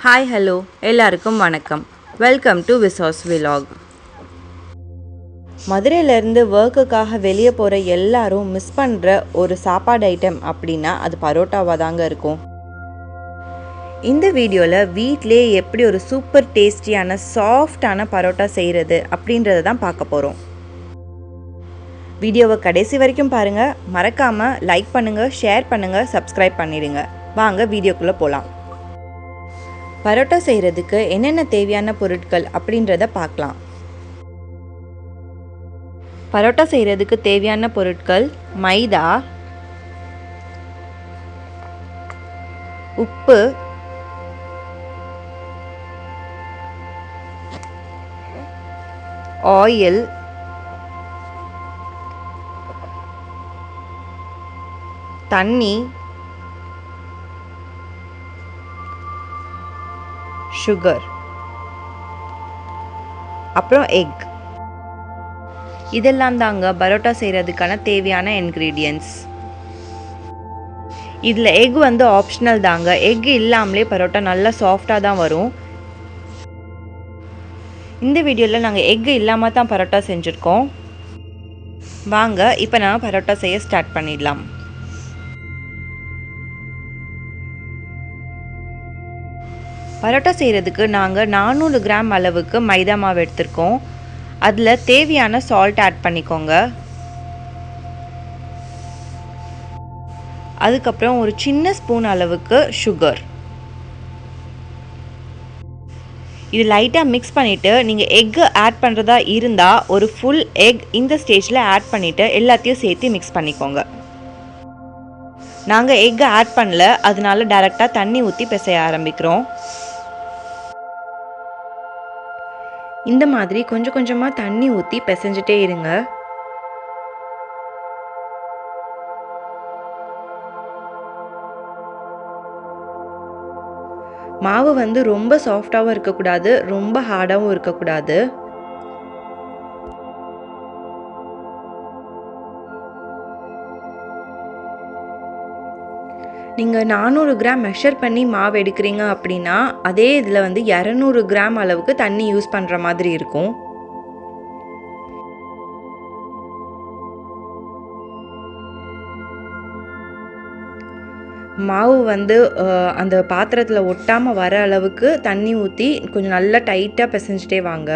Hi, hello, எல்லாருக்கும் வணக்கம். Welcome to visasvlog. மதுரையிலேருந்து ஒர்க்குக்காக வெளியே போகிற எல்லாரும் மிஸ் பண்ணுற ஒரு சாப்பாடு ஐட்டம் அப்படின்னா அது பரோட்டாவாக தாங்க இருக்கும். இந்த வீடியோவில் வீட்டிலே எப்படி ஒரு சூப்பர் டேஸ்டியான சாஃப்டான பரோட்டா செய்கிறது அப்படின்றத தான் பார்க்க போகிறோம். வீடியோவை கடைசி வரைக்கும் பாருங்கள். மறக்காமல் லைக் பண்ணுங்கள், ஷேர் பண்ணுங்கள், சப்ஸ்கிரைப் பண்ணிடுங்க. வாங்க வீடியோக்குள்ளே போகலாம். பரோட்டா செய்கிறதுக்கு என்னென்ன தேவையான பொருட்கள் அப்படின்றத பார்க்கலாம். பரோட்டா செய்கிறதுக்கு தேவையான பொருட்கள் மைதா, உப்பு, ஆயில், தண்ணி, சுகர், அப்புறம் எக். இதெல்லாம் தாங்க பரோட்டா செய்கிறதுக்கான தேவையான இன்க்ரீடியன்ட்ஸ். இதில் எக் ஆப்ஷனல் தாங்க. எக் இல்லாமலே பரோட்டா நல்லா சாஃப்டாக தான் வரும். இந்த வீடியோவில் நாங்கள் எக் இல்லாமல் தான் பரோட்டா செஞ்சுருக்கோம். வாங்க இப்போ நான் பரோட்டா செய்ய ஸ்டார்ட் பண்ணிடலாம். பரோட்டா செய்கிறதுக்கு நாங்கள் 400 கிராம் அளவுக்கு மைதா மாவு எடுத்திருக்கோம். அதில் தேவையான சால்ட் ஆட் பண்ணிக்கோங்க. அதுக்கப்புறம் ஒரு சின்ன ஸ்பூன் அளவுக்கு சுகர். இது லைட்டாக மிக்ஸ் பண்ணிவிட்டு நீங்கள் எக்கு ஆட் பண்ணுறதா இருந்தால் ஒரு ஃபுல் எக் இந்த ஸ்டேஜில் ஆட் பண்ணிவிட்டு எல்லாத்தையும் சேர்த்து மிக்ஸ் பண்ணிக்கோங்க. நாங்கள் எக்கு ஆட் பண்ணல, அதனால டைரெக்டாக தண்ணி ஊற்றி பிசைய ஆரம்பிக்கிறோம். இந்த மாதிரி கொஞ்சம் கொஞ்சமாக தண்ணி ஊற்றி பிசைஞ்சிட்டே இருங்க. மாவு ரொம்ப சாஃப்டாகவும் இருக்கக்கூடாது, ரொம்ப ஹார்டாகவும் இருக்கக்கூடாது. நீங்கள் 400 கிராம் மெஷர் பண்ணி மாவு எடுக்கிறீங்க அப்படின்னா அதே இதில் 200 கிராம் அளவுக்கு தண்ணி யூஸ் பண்ணுற மாதிரி இருக்கும். மாவு அந்த பாத்திரத்தில் ஒட்டாமல் வர அளவுக்கு தண்ணி ஊற்றி கொஞ்சம் நல்லா டைட்டாக பிசைஞ்சிட்டே வாங்க.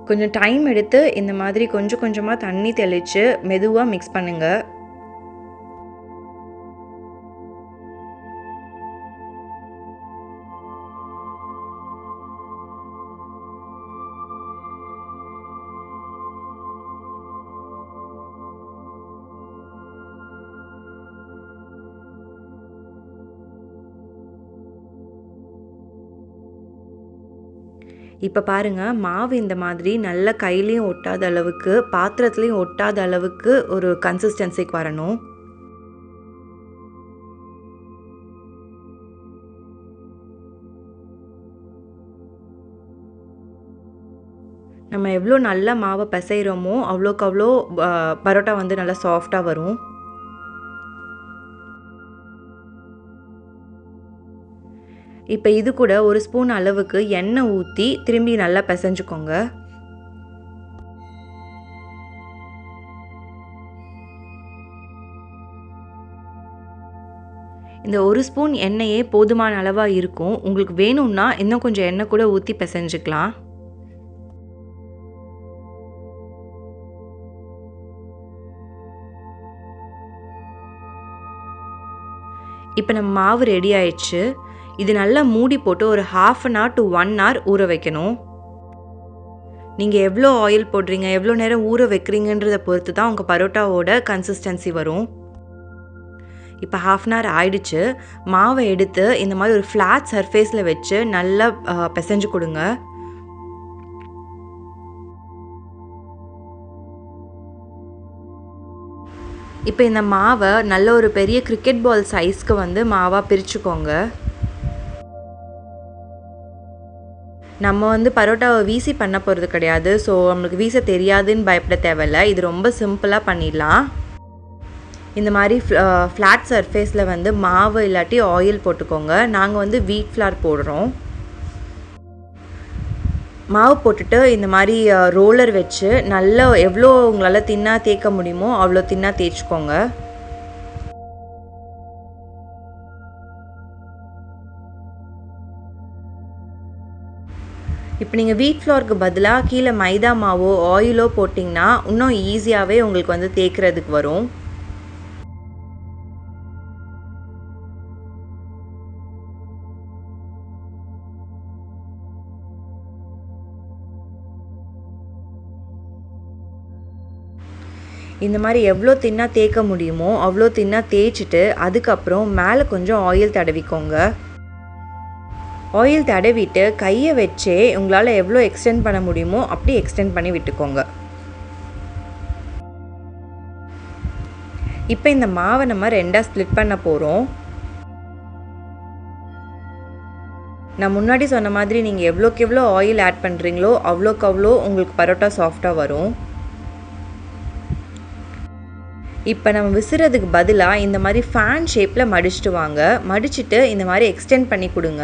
கொஞ்சம் டைம் எடுத்து இந்த மாதிரி கொஞ்சம் கொஞ்சமாக தண்ணி தெளித்து மெதுவாக மிக்ஸ் பண்ணுங்கள். இப்போ பாருங்கள், மாவு இந்த மாதிரி நல்ல கையிலையும் ஒட்டாத அளவுக்கு பாத்திரத்துலேயும் ஒட்டாத அளவுக்கு ஒரு கன்சிஸ்டன்சிக்கு வரணும். நம்ம எவ்வளோ நல்லா மாவை பிசைகிறோமோ அவ்வளோக்கு அவ்வளோ பரோட்டா நல்லா சாஃப்டாக வரும். இப்போ இது கூட ஒரு ஸ்பூன் அளவுக்கு எண்ணெய் ஊற்றி திரும்பி நல்லா பிசைஞ்சுக்கோங்க. இந்த ஒரு ஸ்பூன் எண்ணெயே போதுமான அளவாக இருக்கும். உங்களுக்கு வேணும்னா இன்னும் கொஞ்சம் எண்ணெய் கூட ஊற்றி பிசைஞ்சுக்கலாம். இப்போ நம்ம மாவு ரெடி ஆயிடுச்சு. இது நல்லா மூடி போட்டு ஒரு 1/2 an hour to 1 hour ஊற வைக்கணும். நீங்கள் எவ்வளோ ஆயில் போடுறீங்க, எவ்வளோ நேரம் ஊற வைக்கிறீங்கன்றதை பொறுத்து தான் உங்கள் பரோட்டாவோட கன்சிஸ்டன்சி வரும். இப்போ 1/2 an hour ஆயிடுச்சு. மாவை எடுத்து இந்த மாதிரி ஒரு ஃப்ளாட் சர்ஃபேஸில் வச்சு நல்லா பிசைஞ்சு கொடுங்க. இப்போ இந்த மாவை நல்ல ஒரு பெரிய கிரிக்கெட் பால் சைஸ்க்கு மாவாக பிரிச்சுக்கோங்க. நம்ம வந்து பரோட்டாவை வீசி பண்ண போகிறது கிடையாது. ஸோ நம்மளுக்கு வீச தெரியாதுன்னு பயப்பட தேவையில்ல. இது ரொம்ப சிம்பிளாக பண்ணிடலாம். இந்த மாதிரி ஃப்ளாட் சர்ஃபேஸில் வந்து மாவு இல்லாட்டி ஆயில் போட்டுக்கோங்க. நாங்கள் வந்து வீட் ஃப்ளார் போடுறோம். மாவு போட்டுட்டு இந்த மாதிரி ரோலர் வச்சு நல்லா எவ்வளோ உங்களால் தின்னாக தேய்க்க முடியுமோ அவ்வளோ தின்னாக தேய்ச்சிக்கோங்க. இப்போ நீங்கள் வீட் ஃப்ளாருக்கு பதிலாக கீழே மைதா மாவோ ஆயிலோ போட்டிங்கன்னா இன்னும் ஈஸியாகவே உங்களுக்கு வந்து தேய்க்கிறதுக்கு வரும். இந்த மாதிரி எவ்வளோ தின்னாக தேய்க்க முடியுமோ அவ்வளோ தின்னாக தேய்ச்சிட்டு அதுக்கப்புறம் மேலே கொஞ்சம் ஆயில் தடவிக்கோங்க. ஆயில் தடவிட்டு கையை வச்சே உங்களால் எவ்வளோ எக்ஸ்டெண்ட் பண்ண முடியுமோ அப்படி எக்ஸ்டெண்ட் பண்ணி விட்டுக்கோங்க. இப்போ இந்த மாவை நம்ம ரெண்டாக ஸ்ப்ளிட் பண்ண போகிறோம். நான் முன்னாடி சொன்ன மாதிரி நீங்கள் எவ்வளோக்கு எவ்வளோ ஆயில் ஆட் பண்ணுறீங்களோ அவ்வளோக்கு அவ்வளோ உங்களுக்கு பரோட்டா சாஃப்டாக வரும். இப்போ நம்ம விசுறதுக்கு பதிலாக இந்த மாதிரி ஃபேன் ஷேப்பில் மடிச்சுட்டு வாங்க. மடிச்சுட்டு இந்த மாதிரி எக்ஸ்டெண்ட் பண்ணி கொடுங்க.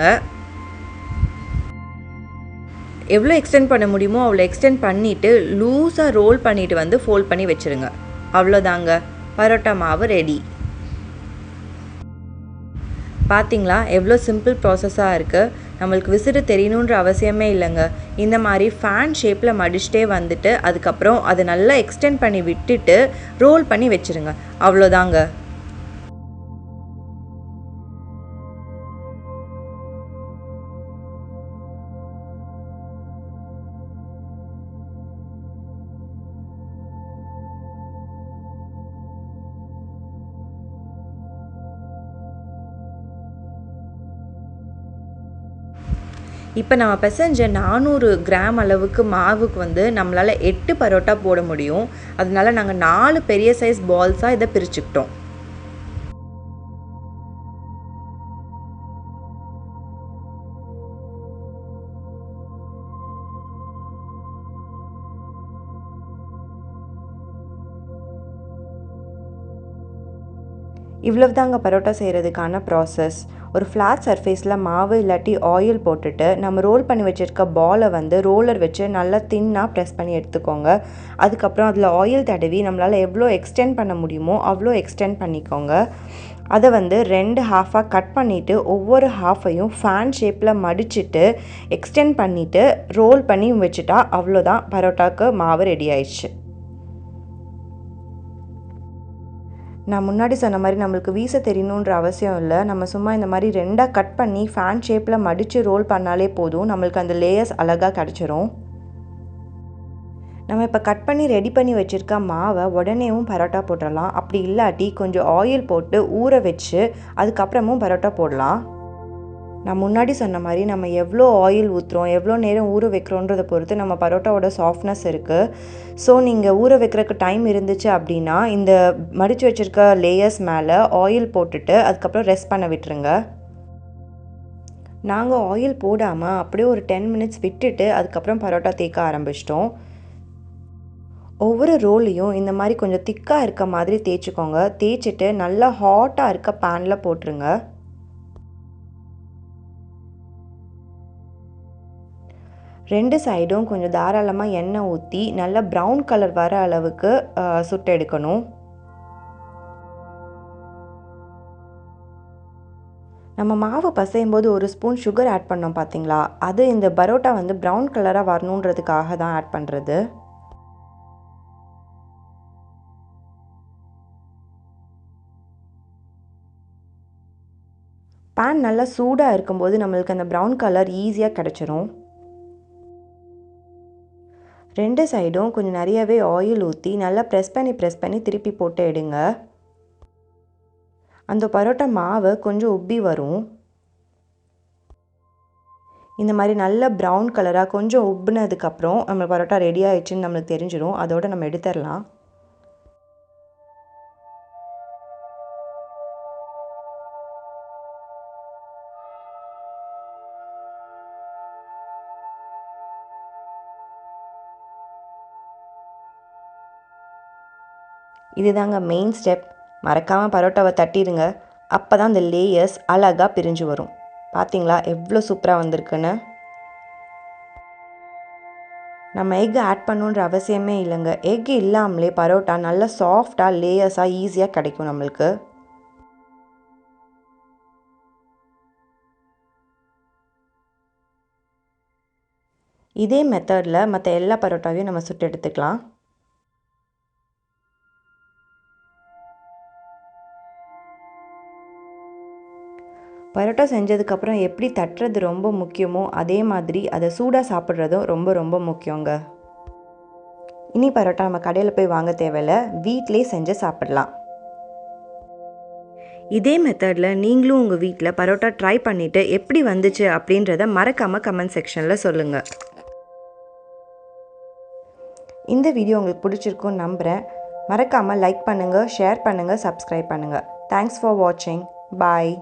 எவ்வளோ எக்ஸ்டெண்ட் பண்ண முடியுமோ அவ்வளோ எக்ஸ்டெண்ட் பண்ணிவிட்டு லூஸாக ரோல் பண்ணிவிட்டு வந்து ஃபோல்ட் பண்ணி வச்சுருங்க. அவ்வளோதாங்க, பரோட்டா மாவு ரெடி. பார்த்தீங்களா எவ்வளோ சிம்பிள் ப்ராசஸாக இருக்குது. நம்மளுக்கு விசிறு தெரியணுன்ற அவசியமே இல்லைங்க. இந்த மாதிரி ஃபேன் ஷேப்பில் மடிச்சிட்டே வந்துட்டு அதுக்கப்புறம் அதை நல்லா எக்ஸ்டெண்ட் பண்ணி விட்டுட்டு ரோல் பண்ணி வச்சுருங்க. அவ்வளோதாங்க. இப்போ நம்ம பிசைஞ்ச 400 கிராம் அளவுக்கு மாவுக்கு வந்து நம்மளால் 8 பரோட்டா போட முடியும். அதனால நாங்கள் 4 பெரிய சைஸ் பால்ஸாக இதை பிரிச்சுக்கிட்டோம். இவ்வளவு தாங்க பரோட்டா செய்கிறதுக்கான ப்ராசஸ். ஒரு ஃப்ளாட் சர்ஃபேஸில் மாவு இல்லாட்டி ஆயில் போட்டுட்டு நம்ம ரோல் பண்ணி வச்சுருக்க பாலை வந்து ரோலர் வச்சு நல்லா தின்னாக ப்ரெஸ் பண்ணி எடுத்துக்கோங்க. அதுக்கப்புறம் அதில் ஆயில் தடவி நம்மளால் எவ்வளோ எக்ஸ்டெண்ட் பண்ண முடியுமோ அவ்வளோ எக்ஸ்டெண்ட் பண்ணிக்கோங்க. அதை வந்து 2 ஹாஃபாக கட் பண்ணிவிட்டு ஒவ்வொரு ஹாஃபையும் ஃபேன் ஷேப்பில் மடிச்சுட்டு எக்ஸ்டெண்ட் பண்ணிவிட்டு ரோல் பண்ணி வச்சுட்டா அவ்வளோதான், பரோட்டாவுக்கு மாவு ரெடி ஆயிடுச்சு. நான் முன்னாடி சொன்ன மாதிரி நம்மளுக்கு வீச தெரியணுன்ற அவசியம் இல்லை. நம்ம சும்மா இந்த மாதிரி 2ஆக கட் பண்ணி ஃபேன் ஷேப்பில் மடித்து ரோல் பண்ணாலே போதும், நம்மளுக்கு அந்த லேயர்ஸ் அழகாக கிடச்சிரும். நம்ம இப்போ கட் பண்ணி ரெடி பண்ணி வச்சுருக்க மாவை உடனேவும் பரோட்டா போட்டுடலாம். அப்படி இல்லாட்டி கொஞ்சம் ஆயில் போட்டு ஊற வச்சு அதுக்கப்புறமும் பரோட்டா போடலாம். நான் முன்னாடி சொன்ன மாதிரி நம்ம எவ்வளோ ஆயில் ஊற்றுறோம், எவ்வளோ நேரம் ஊற வைக்கிறோன்றதை பொறுத்து நம்ம பரோட்டாவோட சாஃப்ட்னஸ் இருக்குது. ஸோ நீங்கள் ஊற வைக்கிறதுக்கு டைம் இருந்துச்சு அப்படின்னா இந்த மடித்து வச்சுருக்க லேயர்ஸ் மேலே ஆயில் போட்டுட்டு அதுக்கப்புறம் ரெஸ்ட் பண்ண விட்டுருங்க. நாங்கள் ஆயில் போடாமல் அப்படியே ஒரு 10 மினிட்ஸ் விட்டுட்டு அதுக்கப்புறம் பரோட்டா தேய்க்க ஆரம்பிச்சிட்டோம். ஒவ்வொரு ரோலையும் இந்த மாதிரி கொஞ்சம் திக்காக இருக்க மாதிரி தேய்ச்சிக்கோங்க. தேய்ச்சிட்டு நல்லா ஹாட்டாக இருக்க பேனில் போட்டுருங்க. ரெண்டு சைடும் கொஞ்சம் தாராளமாக எண்ணெய் ஊற்றி நல்லா ப்ரௌன் கலர் வர அளவுக்கு சுட்டு எடுக்கணும். நம்ம மாவு பசையும் போது ஒரு ஸ்பூன் சுகர் ஆட் பண்ணோம் பார்த்தீங்களா, அது இந்த பரோட்டா வந்து ப்ரௌன் கலராக வரணுன்றதுக்காக தான் ஆட் பண்ணுறது. பேன் நல்லா சூடாக இருக்கும்போது நம்மளுக்கு அந்த ப்ரௌன் கலர் ஈஸியாக கிடச்சிரும். ரெண்டு சைடும் கொஞ்சம் நிறையவே ஆயில் ஊற்றி நல்லா ப்ரெஸ் பண்ணி திருப்பி போட்டு எடுங்க. அந்த பரோட்டா மாவு கொஞ்சம் உப்பி வரும். இந்த மாதிரி நல்ல ப்ரௌன் கலராக கொஞ்சம் உப்புனதுக்கப்புறம் நம்ம பரோட்டா ரெடி ஆகிடுச்சின்னு நம்மளுக்கு தெரிஞ்சிடும். அதோடு நம்ம எடுத்துடலாம். இதுதாங்க மெயின் ஸ்டெப். மறக்காமல் பரோட்டாவை தட்டிடுங்க. அப்போ தான் இந்த லேயர்ஸ் அழகாக பிரிஞ்சு வரும். பார்த்தீங்களா எவ்வளோ சூப்பராக வந்திருக்குன்னு. நம்ம எக் ஆட் பண்ணுன்ற அவசியமே இல்லைங்க. எக் இல்லாமலே பரோட்டா நல்லா சாஃப்டாக லேயர்ஸாக ஈஸியாக கிடைக்கும் நம்மளுக்கு. இதே மெத்தடில் மற்ற எல்லா பரோட்டாவையும் நம்ம சுட்டு எடுத்துக்கலாம். பரோட்டா செஞ்சதுக்கப்புறம் எப்படி தட்டுறது ரொம்ப முக்கியமோ அதே மாதிரி அதை சூடாக சாப்பிட்றதும் ரொம்ப ரொம்ப முக்கியங்க. இனி பரோட்டா நம்ம கடையில் போய் வாங்க தேவையில்லை, வீட்டிலே செஞ்சு சாப்பிடலாம். இதே மெத்தடில் நீங்களும் உங்கள் வீட்டில் பரோட்டா ட்ரை பண்ணிவிட்டு எப்படி வந்துச்சு அப்படின்றத மறக்காமல் கமெண்ட் செக்ஷனில் சொல்லுங்கள். இந்த வீடியோ உங்களுக்கு பிடிச்சிருக்குன்னு நம்புகிறேன். மறக்காமல் லைக் பண்ணுங்கள், ஷேர் பண்ணுங்கள், சப்ஸ்கிரைப் பண்ணுங்கள். தேங்க்ஸ் ஃபார் வாட்சிங். பாய்.